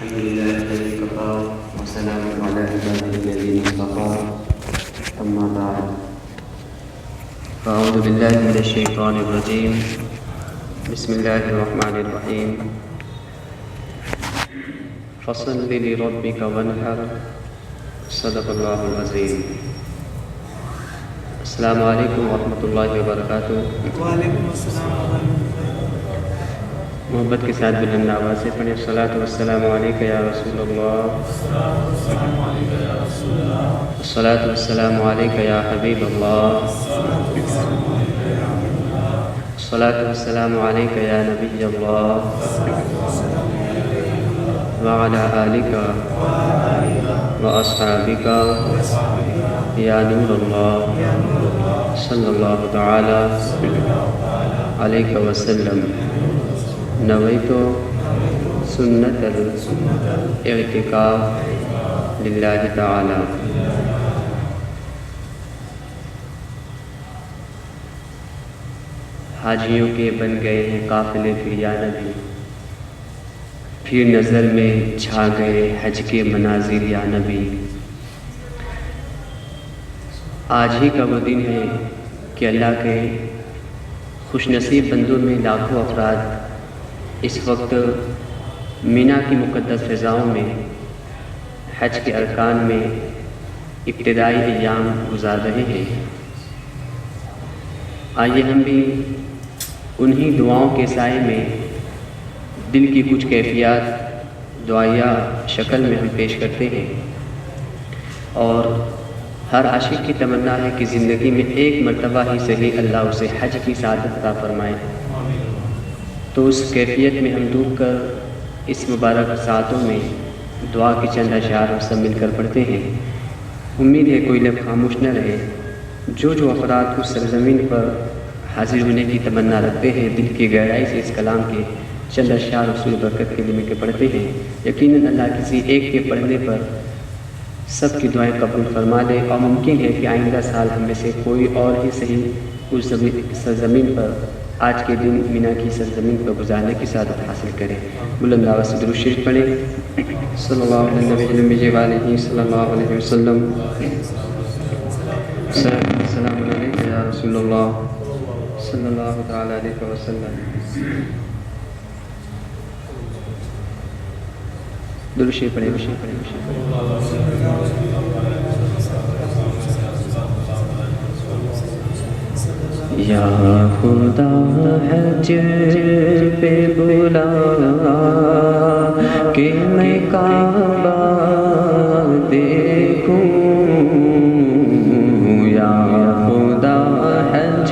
الحمد لله الذي كفى وسلام على عباده الذين اصطفى أما بعد فأعوذ بالله من الشيطان الرجيم بسم الله الرحمن الرحيم فصل لربك وانحر صدق الله العظيم. السلام علیکم ورحمۃ اللہ وبرکاتہ. وعلیکم السلام ورحمۃ اللہ. محبت کے ساتھ بلند آواز سے پڑھیں الصلاۃ والسلام علیک یا رسول اللہ، الصلاۃ والسلام علیک یا حبیب اللہ، الصلاۃ والسلام علیک یا نبی اللہ وعلی آلک واصحابک یا نور اللہ صلی اللہ تعالی علیہ وسلم. نویت سنت الاعتکاف للہ تعالی. حاجیوں کے بن گئے ہیں قافلے پھر یا نبی، پھر نظر میں چھا گئے حج کے مناظر یا نبی. آج ہی کا وہ دن ہے کہ اللہ کے خوش نصیب بندوں میں لاکھوں افراد اس وقت مینا کی مقدس فضاؤں میں حج کے ارکان میں ابتدائی ایام گزار رہے ہیں. آئیے ہم بھی انہی دعاؤں کے سائے میں دل کی کچھ کیفیات دعائیہ شکل میں ہم پیش کرتے ہیں. اور ہر عاشق کی تمنا ہے کہ زندگی میں ایک مرتبہ ہی صحیح اللہ اسے حج کی سعادت عطا فرمائے. تو اس کیفیت میں ہم ڈوب کر اس مبارک ساعتوں میں دعا کی چند اشعار ہم سب مل کر پڑھتے ہیں. امید ہے کوئی لب خاموش نہ رہے. جو افراد اس سرزمین پر حاضر ہونے کی تمنا رکھتے ہیں دل کی گہرائی سے اس کلام کے چند اشعار رسول برکت کے لیے کے پڑھتے ہیں، یقیناً اللہ کسی ایک کے پڑھنے پر سب کی دعائیں قبول فرما دے. اور ممکن ہے کہ آئندہ سال ہم میں سے کوئی اور ہی صحیح اس سرزمین پر آج کے دن مینا کی سرزمین پر گزارنے کی سعادت حاصل کرے. بلند آواز سے درود شریف پڑھیں صلی اللہ علیہ وسلم صلی اللہ علیہ وسلم. السلام علیکم یا رسول اللہ صلی اللہ تعالی علیہ وسلم. درود شریف پڑھیں. یا خدا حج پہ بلا کہ میں کعبہ دیکھوں، یا خدا حج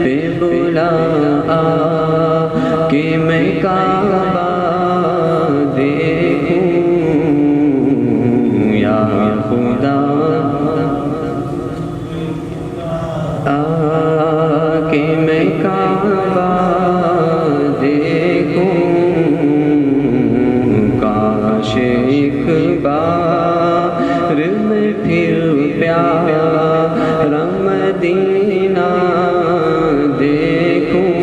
پہ بلا کہ میں کعبہ دیکھوں، یا خدا کہ میں کعبہ دیکھوں. کاش ایک بار میں پھر پیارا مدینہ دیکھوں.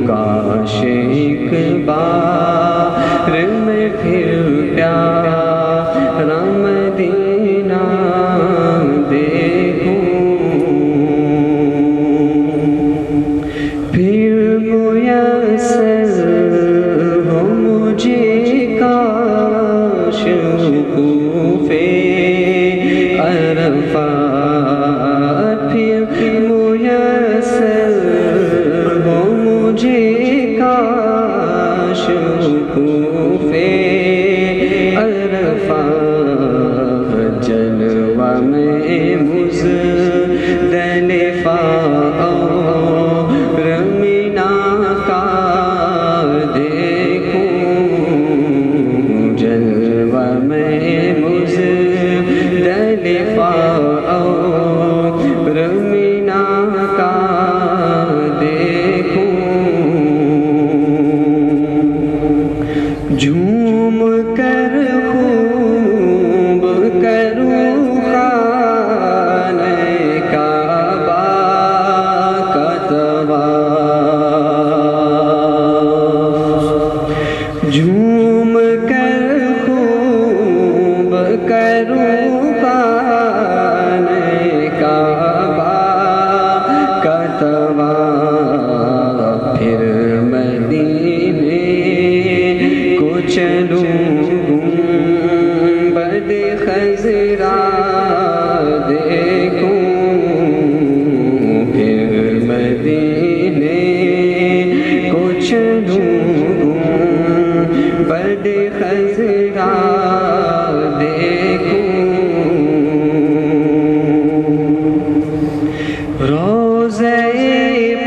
کاش ایک بار میں پھر پیارا مدینہ دیکھوں. جو چلوں بڑ خضرا دیکھوں روضہ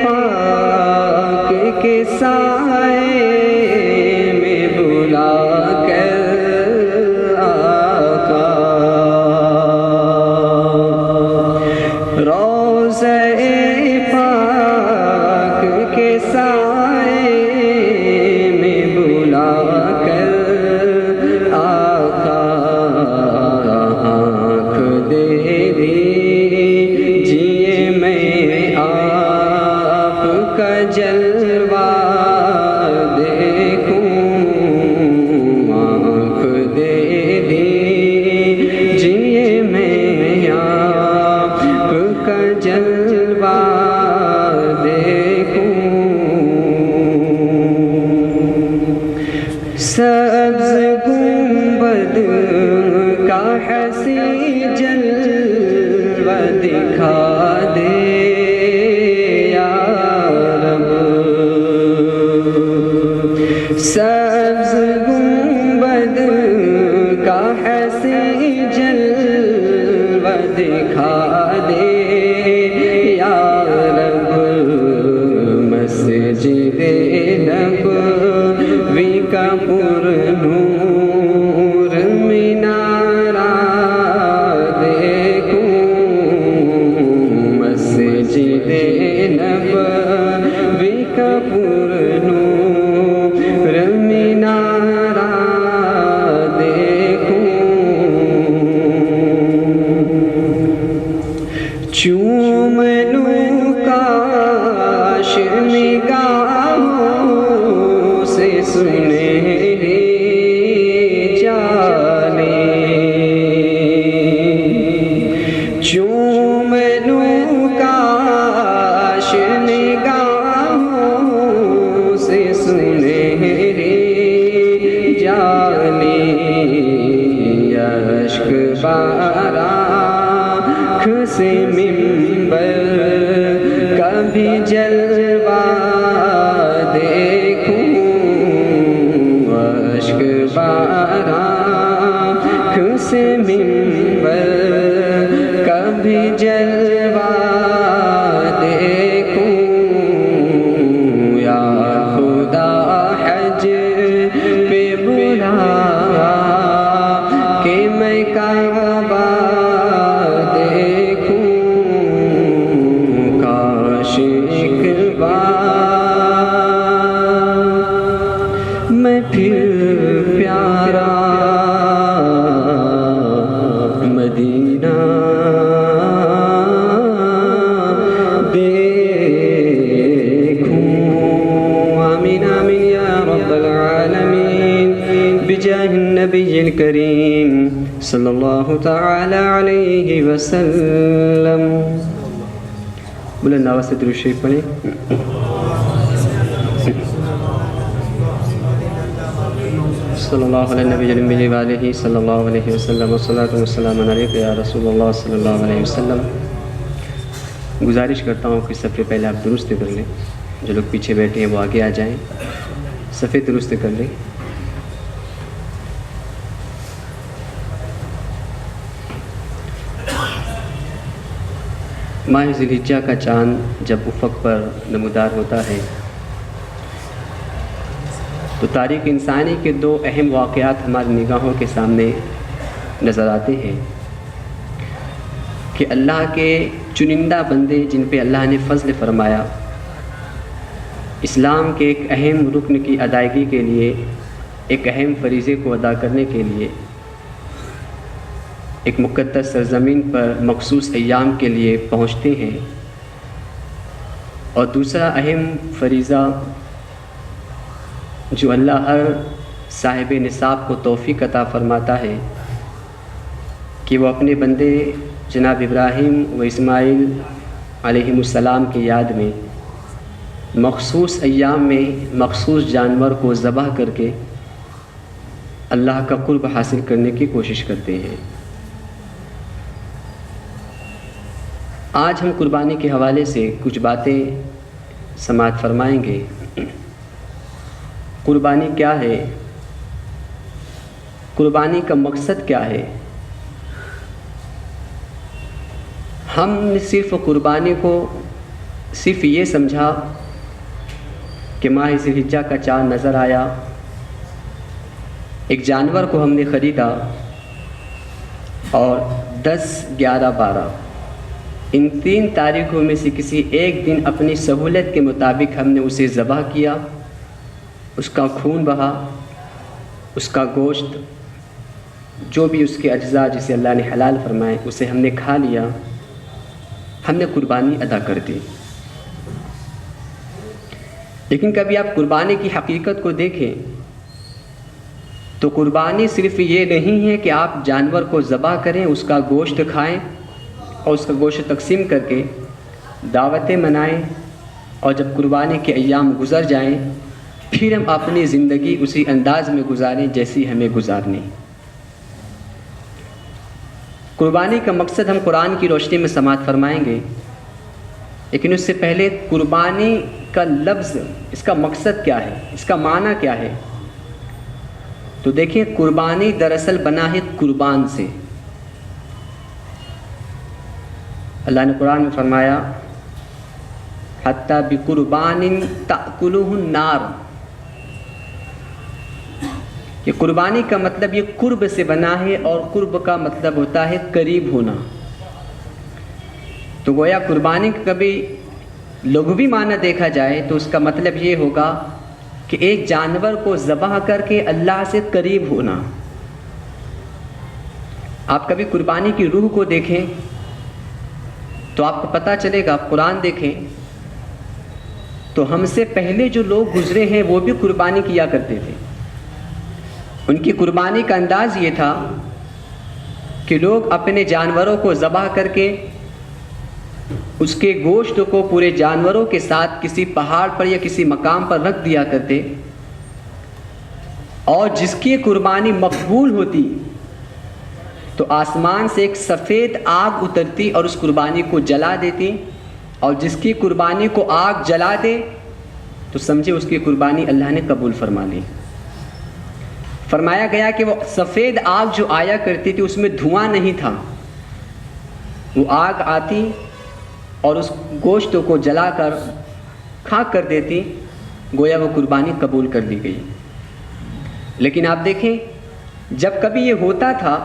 پاک کے سائے میں بلا کر آقا روضہ پاک کے سائے میں بلا کر آقا آنکھ دے دیجیے میں آپ کا جلوہ دیکھوں آنکھ دے دیجیے میں آپ کا جلوہ دیکھوں سبز گنبد کا حسین جلوہ دکھا دے یا رب سبز گنبد کا حسین جلوہ دکھا دے یا رب مسجد نبوی کا پر نور مینارہ دیکھوں مسجد نبوی کا پر نور مینارہ دیکھوں چوم لوں کاش نگاہوں سے سنہری جالیں چوم لوں کاش نگاہوں سے سنہری جالیں اشک بارہ سے منبر کبھی جلوہ دیکھوں اشک بارہ سے منبر کبھی جلوہ دیکھوں یا خدا حج پہ بلا کہ میں کعبہ میں پھر پیارا مدینہ دیکھوں آمین آمین یا رب العالمین بجاہ النبی الکریم صلی اللہ تعالی علیہ وسلم بلند آواز سے درود شریف پڑھیں صلی اللہ علیہ نبی النبی وآلہ صلی اللہ علیہ وسلم والصلاة والسلام علیک یا رسول اللہ صلی اللہ علیہ وسلم. گزارش کرتا ہوں کہ صفحے پہلے آپ درست کر لیں، جو لوگ پیچھے بیٹھے ہیں وہ آگے آ جائیں، صفحے درست کر لیں. ماہ ذی الحجہ کا چاند جب افق پر نمودار ہوتا ہے تو تاریخ انسانی کے دو اہم واقعات ہماری نگاہوں کے سامنے نظر آتے ہیں کہ اللہ کے چنندہ بندے جن پہ اللہ نے فضل فرمایا، اسلام کے ایک اہم رکن کی ادائیگی کے لیے، ایک اہم فریضے کو ادا کرنے کے لیے ایک مقدس سرزمین پر مخصوص ایام کے لیے پہنچتے ہیں، اور دوسرا اہم فریضہ جو اللہ ہر صاحب نصاب کو توفیق عطا فرماتا ہے کہ وہ اپنے بندے جناب ابراہیم و اسماعیل علیہم السلام کی یاد میں مخصوص ایام میں مخصوص جانور کو ذبح کر کے اللہ کا قرب حاصل کرنے کی کوشش کرتے ہیں. آج ہم قربانی کے حوالے سے کچھ باتیں سماعت فرمائیں گے. قربانی کیا ہے، قربانی کا مقصد کیا ہے۔ ہم نے صرف قربانی کو صرف یہ سمجھا کہ ماہ ذی الحجہ کا چاند نظر آیا، ایک جانور کو ہم نے خریدا اور 10، 11، 12 ان 3 تاریخوں میں سے کسی ایک دن اپنی سہولت کے مطابق ہم نے اسے ذبح کیا، اس کا خون بہا، اس کا گوشت، جو بھی اس کے اجزاء جسے اللہ نے حلال فرمائے اسے ہم نے کھا لیا، ہم نے قربانی ادا کر دی۔ لیکن کبھی آپ قربانی کی حقیقت کو دیکھیں تو قربانی صرف یہ نہیں ہے کہ آپ جانور کو ذبح کریں، اس کا گوشت کھائیں اور اس کا گوشت تقسیم کر کے دعوتیں منائیں، اور جب قربانی کے ایام گزر جائیں پھر ہم اپنی زندگی اسی انداز میں گزاریں جیسی ہمیں گزارنی۔ قربانی کا مقصد ہم قرآن کی روشنی میں سماعت فرمائیں گے، لیکن اس سے پہلے قربانی کا لفظ، اس کا مقصد کیا ہے، اس کا معنی کیا ہے۔ تو دیکھیں، قربانی دراصل بنا ہے قربان سے۔ اللہ نے قرآن میں فرمایا حتیٰ بقربان تأکلہ النار، کہ قربانی کا مطلب یہ قرب سے بنا ہے، اور قرب کا مطلب ہوتا ہے قریب ہونا۔ تو گویا قربانی کا کبھی لغوی معنی دیکھا جائے تو اس کا مطلب یہ ہوگا کہ ایک جانور کو ذبح کر کے اللہ سے قریب ہونا۔ آپ کبھی قربانی کی روح کو دیکھیں تو آپ کو پتہ چلے گا، قرآن دیکھیں تو ہم سے پہلے جو لوگ گزرے ہیں وہ بھی قربانی کیا کرتے تھے۔ ان کی قربانی کا انداز یہ تھا کہ لوگ اپنے جانوروں کو ذبح کر کے اس کے گوشت کو پورے جانوروں کے ساتھ کسی پہاڑ پر یا کسی مقام پر رکھ دیا کرتے، اور جس کی قربانی مقبول ہوتی تو آسمان سے ایک سفید آگ اترتی اور اس قربانی کو جلا دیتی، اور جس کی قربانی کو آگ جلا دے تو سمجھے اس کی قربانی اللہ نے قبول فرما لی۔ فرمایا گیا کہ وہ سفید آگ جو آیا کرتی تھی اس میں دھواں نہیں تھا، وہ آگ آتی اور اس گوشت کو جلا کر خاک کر دیتی، گویا وہ قربانی قبول کر لی گئی۔ لیکن آپ دیکھیں، جب کبھی یہ ہوتا تھا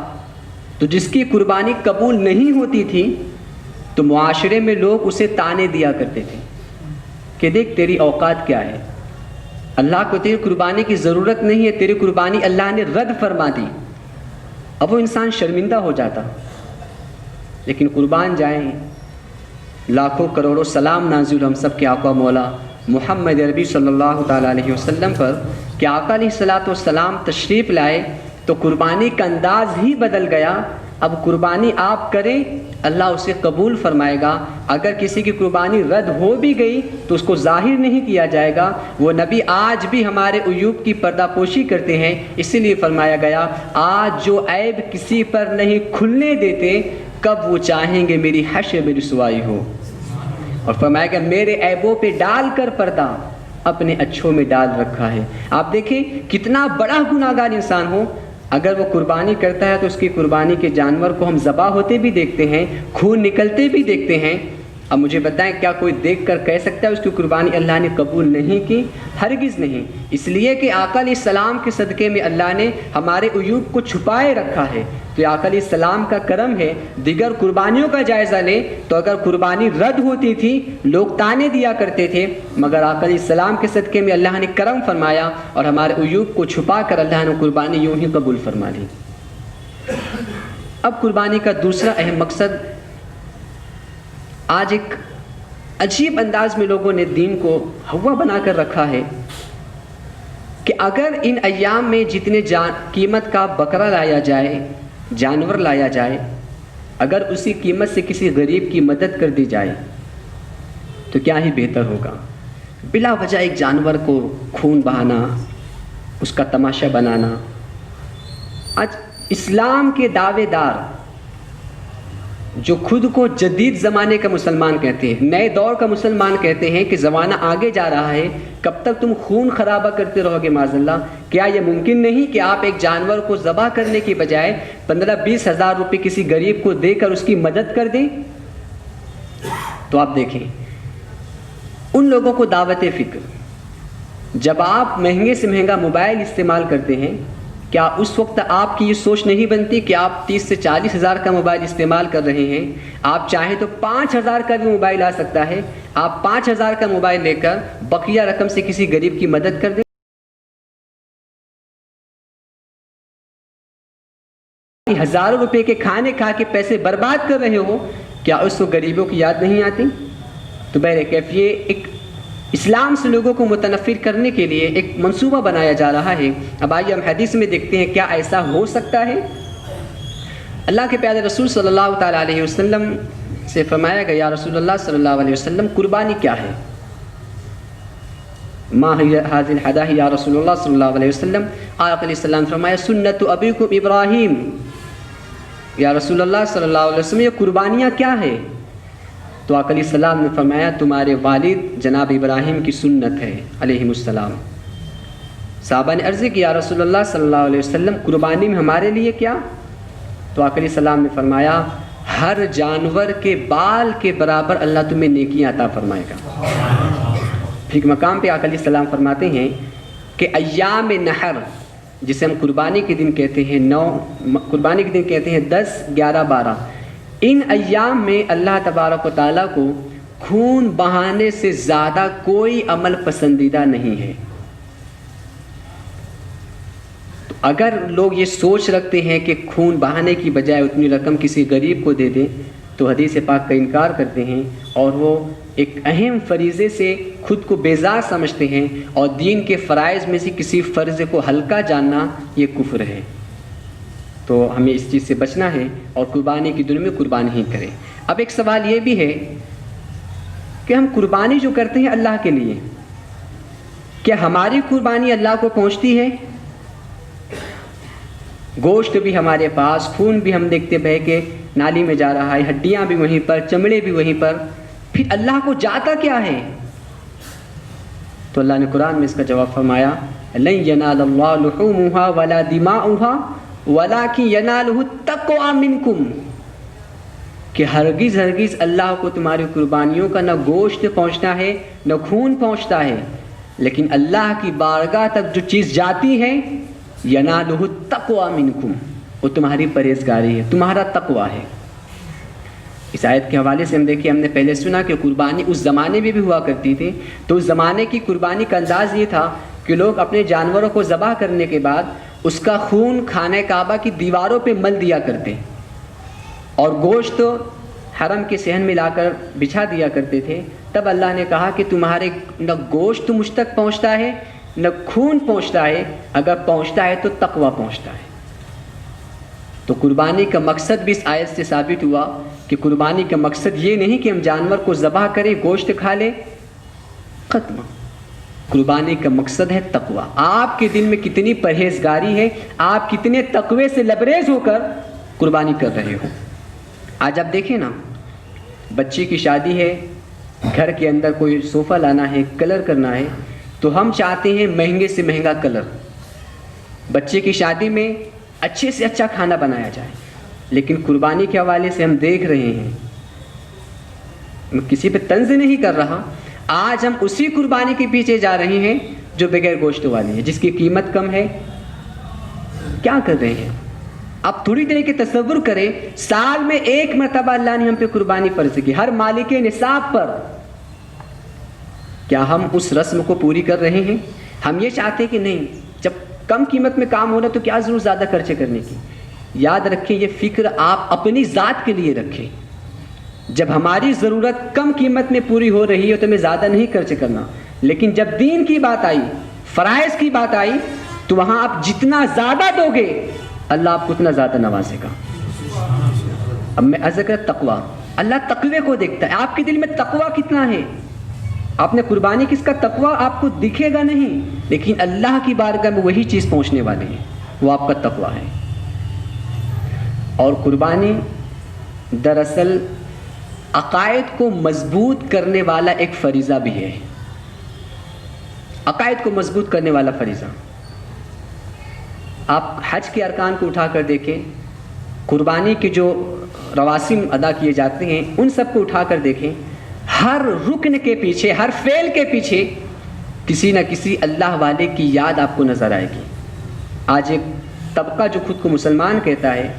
تو جس کی قربانی قبول نہیں ہوتی تھی تو معاشرے میں لوگ اسے طعنے دیا کرتے تھے کہ دیکھ تیری اوقات کیا ہے، اللہ کو تیری قربانی کی ضرورت نہیں ہے، تیری قربانی اللہ نے رد فرما دی۔ اب وہ انسان شرمندہ ہو جاتا۔ لیکن قربان جائیں، لاکھوں کروڑوں سلام نازل ہم سب کے آقا مولا محمد عربی صلی اللہ تعالیٰ علیہ وسلم پر کہ آقا علیہ الصلاۃ والسلام تشریف لائے تو قربانی کا انداز ہی بدل گیا۔ اب قربانی آپ کریں، اللہ اسے قبول فرمائے گا۔ اگر کسی کی قربانی رد ہو بھی گئی تو اس کو ظاہر نہیں کیا جائے گا۔ وہ نبی آج بھی ہمارے عیوب کی پردہ پوشی کرتے ہیں، اسی لیے فرمایا گیا آج جو عیب کسی پر نہیں کھلنے دیتے، کب وہ چاہیں گے میری حشر میں رسوائی ہو۔ اور فرمایا گیا میرے عیبوں پہ ڈال کر پردہ اپنے اچھوں میں ڈال رکھا ہے۔ آپ دیکھیں کتنا بڑا گناہگار انسان ہو، اگر وہ قربانی کرتا ہے تو اس کی قربانی کے جانور کو ہم ذبح ہوتے بھی دیکھتے ہیں، خون نکلتے بھی دیکھتے ہیں۔ اب مجھے بتائیں کیا کوئی دیکھ کر کہہ سکتا ہے اس کی قربانی اللہ نے قبول نہیں کی؟ ہرگز نہیں، اس لیے کہ آقا علیہ السلام کے صدقے میں اللہ نے ہمارے عیوب کو چھپائے رکھا ہے۔ تو یہ آقا علیہ السلام کا کرم ہے۔ دیگر قربانیوں کا جائزہ لیں تو اگر قربانی رد ہوتی تھی لوگ طعنے دیا کرتے تھے، مگر آقا علیہ السلام کے صدقے میں اللہ نے کرم فرمایا اور ہمارے عیوب کو چھپا کر اللہ نے قربانی یوں ہی قبول فرما لی۔ اب قربانی کا دوسرا اہم مقصد، آج ایک عجیب انداز میں لوگوں نے دین کو ہوا بنا کر رکھا ہے کہ اگر ان ایام میں جتنے قیمت کا بکرا لایا جائے، جانور لایا جائے، اگر اسی قیمت سے کسی غریب کی مدد کر دی جائے تو کیا ہی بہتر ہوگا۔ بلا وجہ ایک جانور کو خون بہانا، اس کا تماشا بنانا۔ آج اسلام کے دعوے دار جو خود کو جدید زمانے کا مسلمان کہتے ہیں، نئے دور کا مسلمان کہتے ہیں کہ زمانہ آگے جا رہا ہے، کب تک تم خون خرابہ کرتے رہو گے معاذ اللہ؟ کیا یہ ممکن نہیں کہ آپ ایک جانور کو ذبح کرنے کی بجائے 15-20 ہزار روپے کسی غریب کو دے کر اس کی مدد کر دیں؟ تو آپ دیکھیں ان لوگوں کو دعوت فکر، جب آپ مہنگے سے مہنگا موبائل استعمال کرتے ہیں، کیا اس وقت آپ کی یہ سوچ نہیں بنتی کہ آپ 30 سے 40 ہزار کا موبائل استعمال کر رہے ہیں، آپ چاہیں تو 5,000 کا بھی موبائل آ سکتا ہے، آپ 5,000 کا موبائل لے کر بقیہ رقم سے کسی غریب کی مدد کر دیں؟ ہزاروں روپے کے کھانے کھا کے پیسے برباد کر رہے ہو، کیا اس کو غریبوں کی یاد نہیں آتی؟ تو بہرکیف یہ ایک اسلام سے لوگوں کو متنفر کرنے کے لیے ایک منصوبہ بنایا جا رہا ہے۔ اب آئیے ہم حدیث میں دیکھتے ہیں کیا ایسا ہو سکتا ہے۔ اللہ کے پیارے رسول صلی اللہ تعالیٰ علیہ وسلم سے فرمایا گیا، یا رسول اللہ صلی اللہ علیہ وسلم قربانی کیا ہے؟ ما هی هذه الهدايا یا رسول اللہ صلی اللہ علیہ وسلم؟ آقا علیہ السلام فرمایا سنت ابیکم ابراہیم، یا رسول اللہ صلی اللہ علیہ وسلم یہ قربانیاں کیا ہے؟ تو آقا علیہ السلام نے فرمایا تمہارے والد جناب ابراہیم کی سنت ہے علیہم السلام۔ صحابہ نے عرض کی یا رسول اللہ صلی اللہ علیہ وسلم قربانی میں ہمارے لیے کیا؟ تو آقا علیہ السلام نے فرمایا ہر جانور کے بال کے برابر اللہ تمہیں نیکیاں عطا فرمائے گا۔ ایک مقام پہ آقا علیہ السلام فرماتے ہیں کہ ایام نحر، جسے ہم قربانی کے دن کہتے ہیں، قربانی کے دن کہتے ہیں 10، 11، 12، ان ایام میں اللہ تبارک و تعالیٰ کو خون بہانے سے زیادہ کوئی عمل پسندیدہ نہیں ہے۔ تو اگر لوگ یہ سوچ رکھتے ہیں کہ خون بہانے کی بجائے اتنی رقم کسی غریب کو دے دیں تو حدیث پاک کا انکار کرتے ہیں، اور وہ ایک اہم فریضے سے خود کو بیزار سمجھتے ہیں، اور دین کے فرائض میں سے کسی فرض کو ہلکا جاننا یہ کفر ہے۔ تو ہمیں اس چیز سے بچنا ہے اور قربانی کی دن میں قربانی ہی کریں۔ اب ایک سوال یہ بھی ہے کہ ہم قربانی جو کرتے ہیں اللہ کے لیے، کیا ہماری قربانی اللہ کو پہنچتی ہے؟ گوشت بھی ہمارے پاس، خون بھی ہم دیکھتے بہ کے نالی میں جا رہا ہے، ہڈیاں بھی وہیں پر، چمڑے بھی وہیں پر، پھر اللہ کو جاتا کیا ہے؟ تو اللہ نے قرآن میں اس کا جواب فرمایا لن ینال اللہ لحومها ولا دماؤها وَلَٰكِن يَنَالُهُ التَّقْوَىٰ مِنْكُمْ، کہ ہرگز ہرگز اللہ کو تمہاری قربانیوں کا نہ گوشت پہنچتا ہے نہ خون پہنچتا ہے، لیکن اللہ کی بارگاہ تک جو چیز جاتی ہے يَنَالُهُ التَّقْوَىٰ مِنْكُمْ، وہ تمہاری پرہیزگاری ہے، تمہارا تقویٰ ہے۔ اس آیت کے حوالے سے ہم دیکھیں، ہم نے پہلے سنا کہ قربانی اس زمانے میں بھی ہوا کرتی تھی، تو اس زمانے کی قربانی کا انداز یہ تھا کہ لوگ اپنے جانوروں کو ذبح کرنے کے بعد اس کا خون خانہ کعبہ کی دیواروں پہ مل دیا کرتے، اور گوشت حرم کے صحن میں لا کر بچھا دیا کرتے تھے۔ تب اللہ نے کہا کہ تمہارے نہ گوشت مجھ تک پہنچتا ہے نہ خون پہنچتا ہے، اگر پہنچتا ہے تو تقویٰ پہنچتا ہے۔ تو قربانی کا مقصد بھی اس آیت سے ثابت ہوا کہ قربانی کا مقصد یہ نہیں کہ ہم جانور کو ذبح کریں، گوشت کھا لیں، ختم۔ قربانی کا مقصد ہے تقویٰ۔ آپ کے دل میں کتنی پرہیزگاری ہے، آپ کتنے تقوی سے لبریز ہو کر قربانی کر رہے ہو۔ آج آپ دیکھیں نا، بچی کی شادی ہے، گھر کے اندر کوئی صوفہ لانا ہے، کلر کرنا ہے، تو ہم چاہتے ہیں مہنگے سے مہنگا کلر، بچے کی شادی میں اچھے سے اچھا کھانا بنایا جائے، لیکن قربانی کے حوالے سے ہم دیکھ رہے ہیں، میں کسی پہ طنز نہیں کر رہا، آج ہم اسی قربانی کے پیچھے جا رہے ہیں جو بغیر گوشت والی ہے، جس کی قیمت کم ہے۔ کیا کر رہے ہیں؟ آپ تھوڑی دیر کے تصور کریں، سال میں ایک مرتبہ اللہ نے ہم پہ قربانی فرض کی، ہر مالک نصاب پر، کیا ہم اس رسم کو پوری کر رہے ہیں؟ ہم یہ چاہتے ہیں کہ نہیں، جب کم قیمت میں کام ہو رہا تو کیا ضرور زیادہ خرچے کرنے کی۔ یاد رکھیں، یہ فکر آپ اپنی ذات کے لیے رکھیں، جب ہماری ضرورت کم قیمت میں پوری ہو رہی ہے تو ہمیں زیادہ نہیں خرچ کرنا، لیکن جب دین کی بات آئی، فرائض کی بات آئی، تو وہاں آپ جتنا زیادہ دو گے اللہ آپ کو اتنا زیادہ نوازے گا۔ اب میں عرض کر تقویٰ، اللہ تقوی کو دیکھتا ہے، آپ کے دل میں تقویٰ کتنا ہے۔ آپ نے قربانی کس کا تقویٰ آپ کو دکھے گا نہیں، لیکن اللہ کی بارگاہ میں وہی چیز پہنچنے والی ہے، وہ آپ کا تقویٰ ہے۔ اور قربانی دراصل عقائد کو مضبوط کرنے والا ایک فریضہ بھی ہے. عقائد کو مضبوط کرنے والا فریضہ. آپ حج کے ارکان کو اٹھا کر دیکھیں, قربانی کے جو رواسم ادا کیے جاتے ہیں ان سب کو اٹھا کر دیکھیں, ہر رکن کے پیچھے, ہر فعل کے پیچھے کسی نہ کسی اللہ والے کی یاد آپ کو نظر آئے گی. آج ایک طبقہ جو خود کو مسلمان کہتا ہے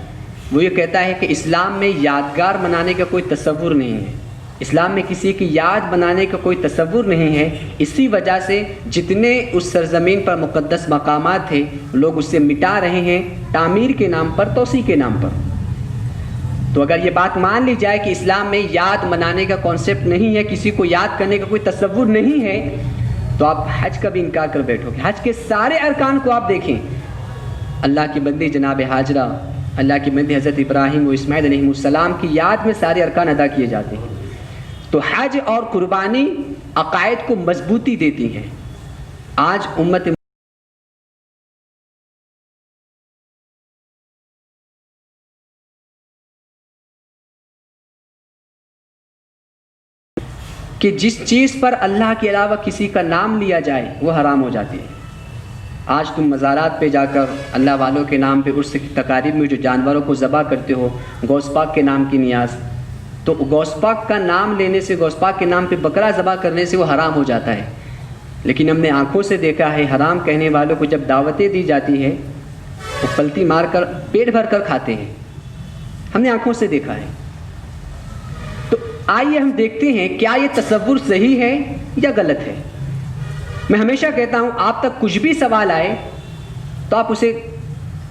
وہ یہ کہتا ہے کہ اسلام میں یادگار منانے کا کوئی تصور نہیں ہے, اسلام میں کسی کی یاد بنانے کا کوئی تصور نہیں ہے. اسی وجہ سے جتنے اس سرزمین پر مقدس مقامات تھے لوگ اسے مٹا رہے ہیں تعمیر کے نام پر, توسیع کے نام پر. تو اگر یہ بات مان لی جائے کہ اسلام میں یاد منانے کا کانسیپٹ نہیں ہے, کسی کو یاد کرنے کا کوئی تصور نہیں ہے, تو آپ حج کا بھی انکار کر بیٹھو گے. حج کے سارے ارکان کو آپ دیکھیں, اللہ کی بندی جناب ہاجرہ, اللہ کی بندی حضرت ابراہیم و اسماعیل علیہ السلام کی یاد میں سارے ارکان ادا کیے جاتے ہیں. تو حج اور قربانی عقائد کو مضبوطی دیتی ہیں. آج امت کہ جس چیز پر اللہ کے علاوہ کسی کا نام لیا جائے وہ حرام ہو جاتی ہے. آج تم مزارات پہ جا کر اللہ والوں کے نام پہ اس تقاریب میں جو جانوروں کو ذبح کرتے ہو, غوث پاک کے نام کی نیاز, تو غوث پاک کا نام لینے سے, غوث پاک کے نام پہ بکرا ذبح کرنے سے وہ حرام ہو جاتا ہے. لیکن ہم نے آنکھوں سے دیکھا ہے حرام کہنے والوں کو جب دعوتیں دی جاتی ہے وہ پلتی مار کر پیٹ بھر کر کھاتے ہیں. ہم نے آنکھوں سے دیکھا ہے. تو آئیے ہم دیکھتے ہیں کیا یہ تصور صحیح ہے یا غلط ہے. میں ہمیشہ کہتا ہوں آپ تک کچھ بھی سوال آئے تو آپ اسے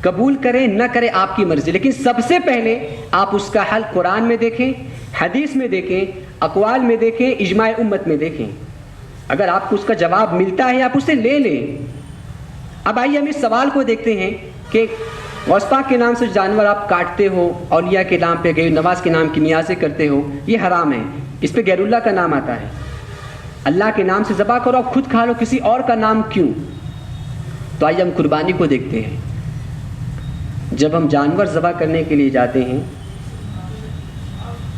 قبول کریں نہ کریں آپ کی مرضی, لیکن سب سے پہلے آپ اس کا حل قرآن میں دیکھیں, حدیث میں دیکھیں, اقوال میں دیکھیں, اجماع امت میں دیکھیں. اگر آپ کو اس کا جواب ملتا ہے آپ اسے لے لیں. اب آئیے ہم اس سوال کو دیکھتے ہیں کہ غوث پاک کے نام سے جانور آپ کاٹتے ہو, اولیاء کے نام پہ غیر نواز کے نام کی نیازیں کرتے ہو, یہ حرام ہے. اس پہ غیر اللہ کا نام آتا ہے. اللہ کے نام سے ذبح کرو, خود کھا لو, کسی اور کا نام کیوں. تو آئیے ہم قربانی کو دیکھتے ہیں. جب ہم جانور ذبح کرنے کے لیے جاتے ہیں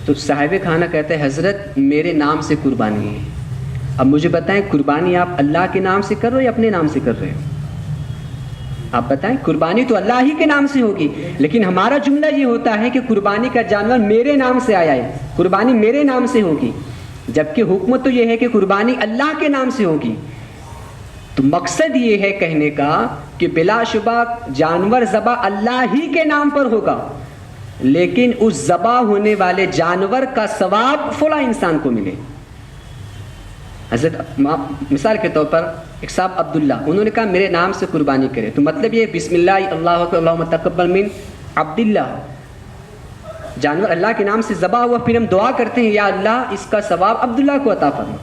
تو صاحب خانہ کہتا ہے حضرت میرے نام سے قربانی ہے. اب مجھے بتائیں قربانی آپ اللہ کے نام سے کر رہے ہو یا اپنے نام سے کر رہے ہو؟ آپ بتائیں. قربانی تو اللہ ہی کے نام سے ہوگی, لیکن ہمارا جملہ یہ ہوتا ہے کہ قربانی کا جانور میرے نام سے آیا ہے, قربانی میرے نام سے ہوگی, جبکہ حکم تو یہ ہے کہ قربانی اللہ کے نام سے ہوگی. تو مقصد یہ ہے کہنے کا کہ بلا شبہ جانور ذبح اللہ ہی کے نام پر ہوگا, لیکن اس ذبح ہونے والے جانور کا ثواب فلاں انسان کو ملے. حضرت مثال کے طور پر ایک صاحب عبداللہ, انہوں نے کہا میرے نام سے قربانی کرے, تو مطلب یہ بسم اللہ اللہ اکبر اللہم تقبل من عبداللہ, جانور اللہ کے نام سے ذبح ہوا, پھر ہم دعا کرتے ہیں یا اللہ اس کا ثواب عبداللہ کو عطا فرما.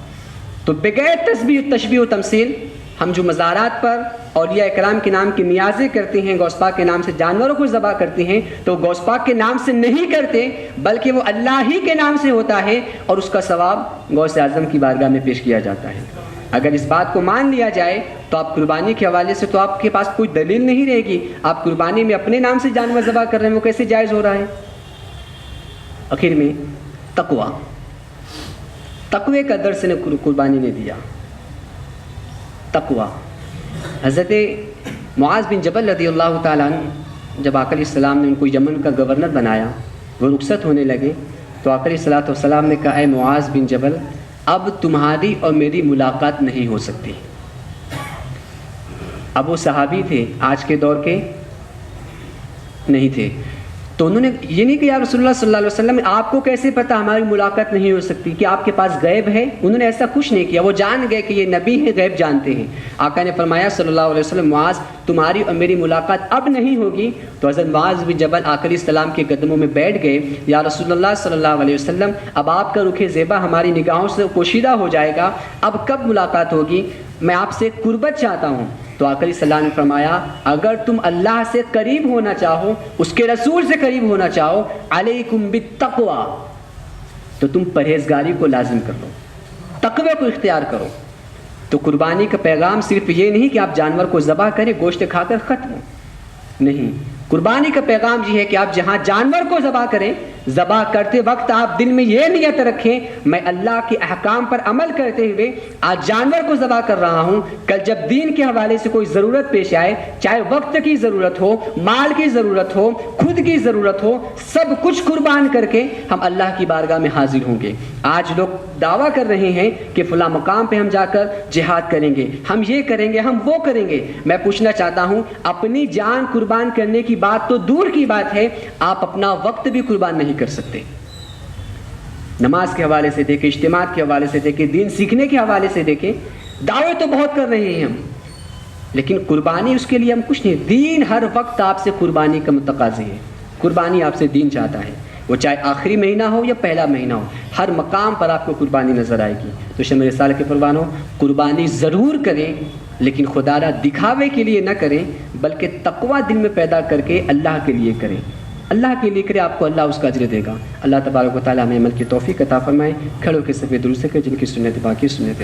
تو بغیر تشبیہ و تمثیل ہم جو مزارات پر اولیاء اکرام کے نام کی نیازیں کرتے ہیں, غوث پاک کے نام سے جانوروں کو ذبح کرتے ہیں, تو غوث پاک کے نام سے نہیں کرتے بلکہ وہ اللہ ہی کے نام سے ہوتا ہے اور اس کا ثواب غوث اعظم کی بارگاہ میں پیش کیا جاتا ہے. اگر اس بات کو مان لیا جائے تو آپ قربانی کے حوالے سے تو آپ کے پاس کوئی دلیل نہیں رہے گی. آپ قربانی میں اپنے نام سے جانور ذبح کر رہے ہیں, وہ کیسے جائز ہو رہا ہے؟ آخر میں تقوی کا درس نے قربانی نے دیا. تقوی. حضرت معاذ بن جبل رضی اللہ تعالیٰ عنہ جب آقا علیہ السلام نے ان کو یمن کا گورنر بنایا, وہ رخصت ہونے لگے, تو آقا علیہ الصلوۃ والسلام نے کہا اے معاذ بن جبل اب تمہاری اور میری ملاقات نہیں ہو سکتی. اب وہ صحابی تھے, آج کے دور کے نہیں تھے. تو انہوں نے یہ نہیں کہ یا رسول اللہ صلی اللہ علیہ وسلم آپ کو کیسے پتہ ہماری ملاقات نہیں ہو سکتی, کہ آپ کے پاس غیب ہے؟ انہوں نے ایسا کچھ نہیں کیا, وہ جان گئے کہ یہ نبی ہے, غیب جانتے ہیں. آقا نے فرمایا صلی اللہ علیہ وسلم معاذ تمہاری اور میری ملاقات اب نہیں ہوگی. تو حضرت معاذ بن جبل آقا علیہ السلام کے قدموں میں بیٹھ گئے, یا رسول اللہ صلی اللہ علیہ وسلم اب آپ کا رخ زیبا ہماری نگاہوں سے پوشیدہ ہو جائے گا, اب کب ملاقات ہوگی, میں آپ سے قربت چاہتا ہوں. تو آقا علیہ السلام نے فرمایا اگر تم اللہ سے قریب ہونا چاہو, اس کے رسول سے قریب ہونا چاہو, علیکم بالتقوی, تو تم پرہیزگاری کو لازم کر لو, تقوی کو اختیار کرو. تو قربانی کا پیغام صرف یہ نہیں کہ آپ جانور کو ذبح کریں, گوشت کھا کر ختم ہو, نہیں. قربانی کا پیغام یہ ہے کہ آپ جہاں جانور کو ذبح کریں، ذبح کرتے وقت آپ دل میں یہ نیت رکھیں میں اللہ کے احکام پر عمل کرتے ہوئے آج جانور کو ذبح کر رہا ہوں، کل جب دین کے حوالے سے کوئی ضرورت پیش آئے، چاہے وقت کی ضرورت ہو، مال کی ضرورت ہو، خود کی ضرورت ہو، سب کچھ قربان کر کے ہم اللہ کی بارگاہ میں حاضر ہوں گے. آج لوگ دعویٰ کر رہے ہیں کہ فلاں مقام پہ ہم جا کر جہاد کریں گے، ہم یہ کریں گے، ہم وہ کریں گے. میں پوچھنا چاہتا ہوں، اپنی جان قربان کرنے کی بات تو دور کی بات ہے، آپ اپنا وقت بھی قربان نہیں کر سکتے. نماز کے حوالے سے دیکھیں، اجتماعات کے حوالے سے دیکھیں، دین سیکھنے کے حوالے سے دیکھیں، دعوے تو بہت کر رہے ہیں ہم، لیکن قربانی اس کے لیے ہم کچھ نہیں. دین ہر وقت آپ سے قربانی کا متقاضی ہے. قربانی آپ سے دین چاہتا ہے، وہ چاہے آخری مہینہ ہو یا پہلا مہینہ ہو، ہر مقام پر آپ کو قربانی نظر آئے گی. تو شمع رسالہ کے پروانوں، قربانی ضرور کریں، لیکن خدا را دکھاوے کے لیے نہ کریں، بلکہ تقوی دل میں پیدا کر کے اللہ کے لیے کریں. اللہ کے لیے کرے، آپ کو اللہ اس کا اجر دے گا. اللہ تبارک و تعالیٰ ہمیں عمل کی توفیق عطا فرمائے. کھڑے ہو کے سب درود سے کریں جن کی سنت باقی سنت